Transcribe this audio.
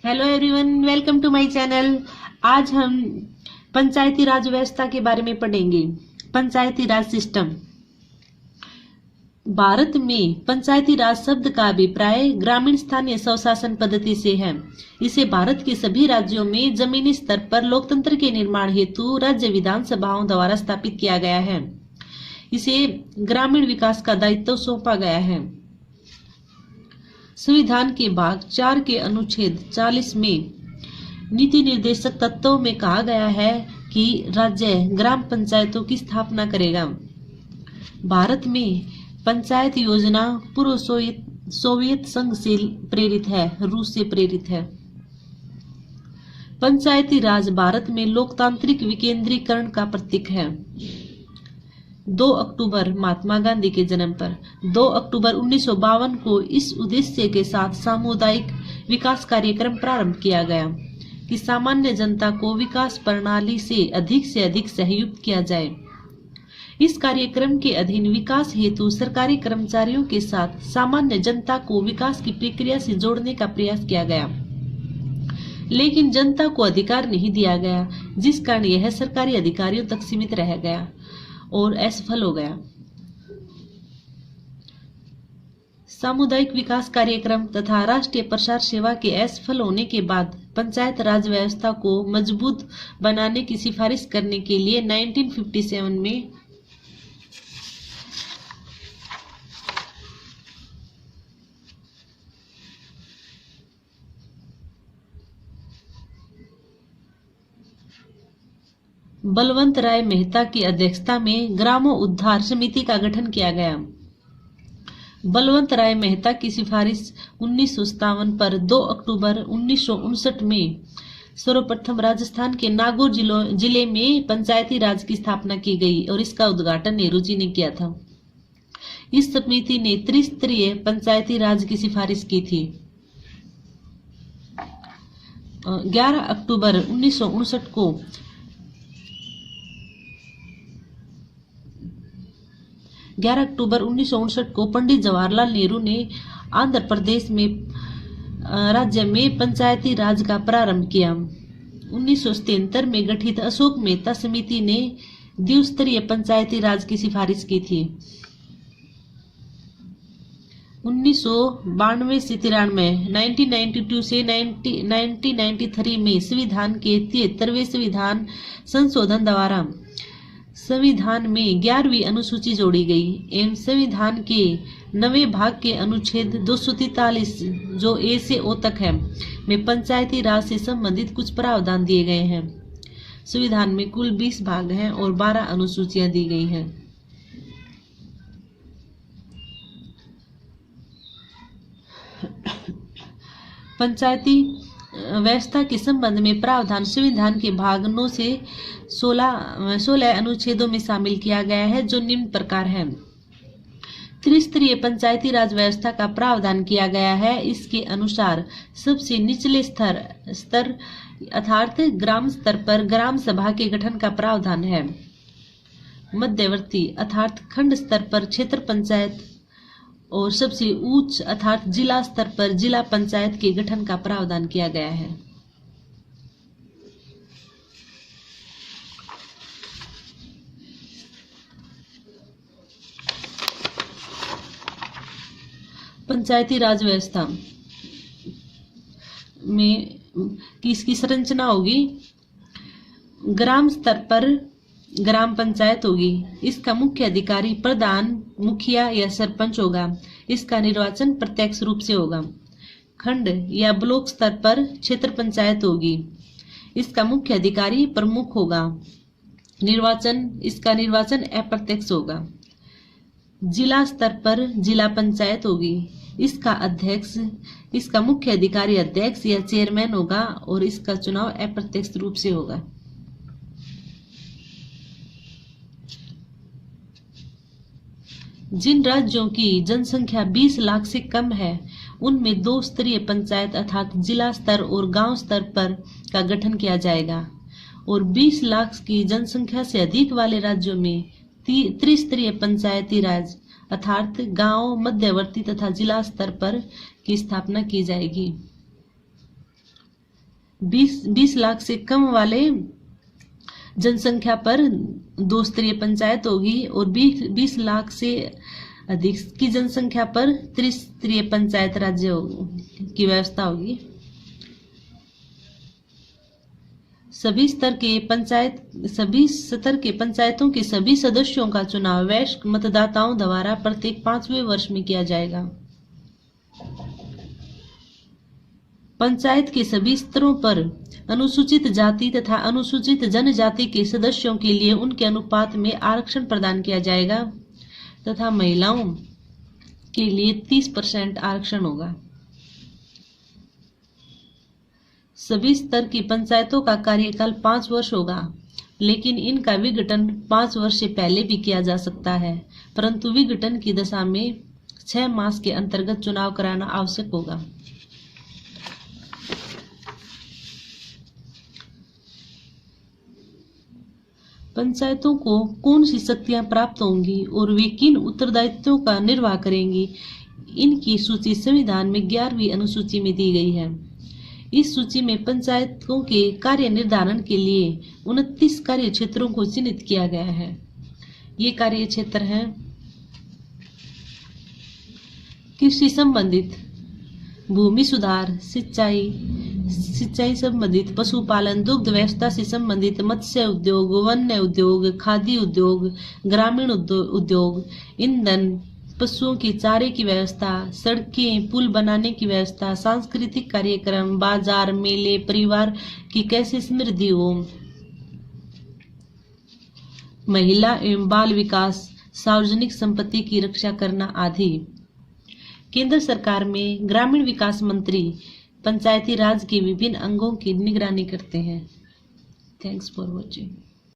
Hello everyone, welcome to my channel. आज हम पंचायती राज व्यवस्था के बारे में पढ़ेंगे। पंचायती राज सिस्टम। भारत में पंचायती राज शब्द का अभिप्राय ग्रामीण स्थानीय स्वशासन पद्धति से है। इसे भारत के सभी राज्यों में जमीनी स्तर पर लोकतंत्र के निर्माण हेतु राज्य विधानसभाओं द्वारा स्थापित किया गया है। इसे ग्रामीण विकास का दायित्व सौंपा गया है। संविधान के भाग 4 के अनुच्छेद 40 में नीति निर्देशक तत्वों में कहा गया है कि राज्य ग्राम पंचायतों की स्थापना करेगा। भारत में पंचायत योजना पूर्व सोवियत संघ से प्रेरित है, रूस से प्रेरित है। पंचायती राज भारत में लोकतांत्रिक विकेंद्रीकरण का प्रतीक है। 2 अक्टूबर महात्मा गांधी के जन्म पर 2 अक्टूबर 1952 को इस उद्देश्य के साथ सामुदायिक विकास कार्यक्रम प्रारंभ किया गया कि सामान्य जनता को विकास प्रणाली से अधिक सहयुक्त किया जाए। इस कार्यक्रम के अधीन विकास हेतु सरकारी कर्मचारियों के साथ सामान्य जनता को विकास की प्रक्रिया से जोड़ने का प्रयास किया गया, लेकिन जनता को अधिकार नहीं दिया गया, जिस कारण यह सरकारी अधिकारियों तक सीमित रह गया और असफल हो गया। सामुदायिक विकास कार्यक्रम तथा राष्ट्रीय प्रसार सेवा के असफल होने के बाद पंचायत राज व्यवस्था को मजबूत बनाने की सिफारिश करने के लिए 1957 में बलवंत राय मेहता की अध्यक्षता में ग्रामोद्धार समिति का गठन किया गया। बलवंत राय मेहता की सिफारिश 1957 पर 2 अक्टूबर 1959 में सर्वप्रथम राजस्थान के नागौर जिले में पंचायती राज की स्थापना की गई और इसका उद्घाटन नेहरू जी ने किया था। इस समिति ने त्रिस्तरीय पंचायती राज की सिफारिश की थी। 11 अक्टूबर 1959 को पंडित जवाहरलाल नेहरू ने आंध्र प्रदेश में राज्य में पंचायती राज का प्रारंभ किया। 1973 में गठित अशोक मेहता समिति ने द्विस्तरीय पंचायती राज की सिफारिश की थी। 1992 से 93, 1992 से 1993 में संविधान के 73वें संविधान संशोधन द्वारा संविधान में 11वीं अनुसूची जोड़ी गई एवं संविधान के 9वें भाग के अनुच्छेद 243 जो ए से ओ तक है में पंचायती राज से संबंधित कुछ प्रावधान दिए गए हैं। संविधान में कुल 20 भाग हैं और 12 अनुसूचियां दी गई हैं। पंचायती व्यवस्था के संबंध में प्रावधान संविधान के भाग 9 से 16 अनुच्छेदों में शामिल किया गया है, जो निम्न प्रकार है। त्रिस्तरीय पंचायती राज व्यवस्था का प्रावधान किया गया है। इसके अनुसार सबसे निचले स्तर अर्थात ग्राम स्तर पर ग्राम सभा के गठन का प्रावधान है। मध्यवर्ती अर्थात खंड स्तर पर क्षेत्र पंचायत और सबसे उच्च अर्थात जिला स्तर पर जिला पंचायत के गठन का प्रावधान किया गया है। पंचायती राज व्यवस्था में किसकी संरचना होगी? ग्राम स्तर पर ग्राम पंचायत होगी। इसका मुख्य अधिकारी प्रधान, मुखिया या सरपंच होगा। इसका निर्वाचन प्रत्यक्ष रूप से होगा। खंड या ब्लॉक स्तर पर क्षेत्र पंचायत होगी। इसका मुख्य अधिकारी प्रमुख होगा। इसका निर्वाचन अप्रत्यक्ष होगा। जिला स्तर पर जिला पंचायत होगी। इसका मुख्य अधिकारी अध्यक्ष या चेयरमैन होगा और इसका चुनाव अप्रत्यक्ष रूप से होगा। जिन राज्यों की जनसंख्या 20 लाख से कम है उनमें 2 स्तरीय पंचायत अर्थात जिला स्तर और गांव स्तर पर का गठन किया जाएगा और 20 लाख की जनसंख्या से अधिक वाले राज्यों में त्रिस्तरीय पंचायती राज अर्थात गांव, मध्यवर्ती तथा जिला स्तर पर की स्थापना की जाएगी। 20 लाख से कम वाले जनसंख्या पर 2 स्तरीय पंचायत होगी और 20 लाख से अधिक की जनसंख्या पर त्रिस्तरीय पंचायत राज्य की व्यवस्था होगी। सभी स्तर के पंचायतों के सभी सदस्यों का चुनाव वयस्क मतदाताओं द्वारा प्रत्येक 5वें वर्ष में किया जाएगा। पंचायत के सभी स्तरों पर अनुसूचित जाति तथा अनुसूचित जनजाति के सदस्यों के लिए उनके अनुपात में आरक्षण प्रदान किया जाएगा तथा महिलाओं के लिए 30% आरक्षण होगा। सभी स्तर की पंचायतों का कार्यकाल 5 वर्ष होगा, लेकिन इनका विघटन 5 वर्ष से पहले भी किया जा सकता है, परंतु विघटन की दशा में 6 मास के अंतर्गत चुनाव कराना आवश्यक होगा। पंचायतों को कौन सी शक्तियां प्राप्त होंगी और वे किन उत्तरदायित्वों का निर्वाह करेंगी, इनकी सूची संविधान में 11वीं अनुसूची में दी गई है। इस सूची में पंचायतों के कार्य निर्धारण के लिए 29 कार्य क्षेत्रों को चिन्हित किया गया है। ये कार्य क्षेत्र हैं: कृषि संबंधित, भूमि सुधार, सिंचाई संबंधित, पशुपालन, दुग्ध व्यवस्था से संबंधित, मत्स्य उद्योग, वन्य उद्योग, खाद्य उद्योग, ग्रामीण उद्योग, ईंधन, पशुओं के चारे की व्यवस्था, सड़कें, पुल बनाने की व्यवस्था, सांस्कृतिक कार्यक्रम, बाजार, मेले, परिवार की कैसे समृद्धि हो, महिला एवं बाल विकास, सार्वजनिक संपत्ति की रक्षा करना आदि। केंद्र सरकार में ग्रामीण विकास मंत्री पंचायती राज के विभिन्न अंगों की निगरानी करते हैं। Thanks for watching.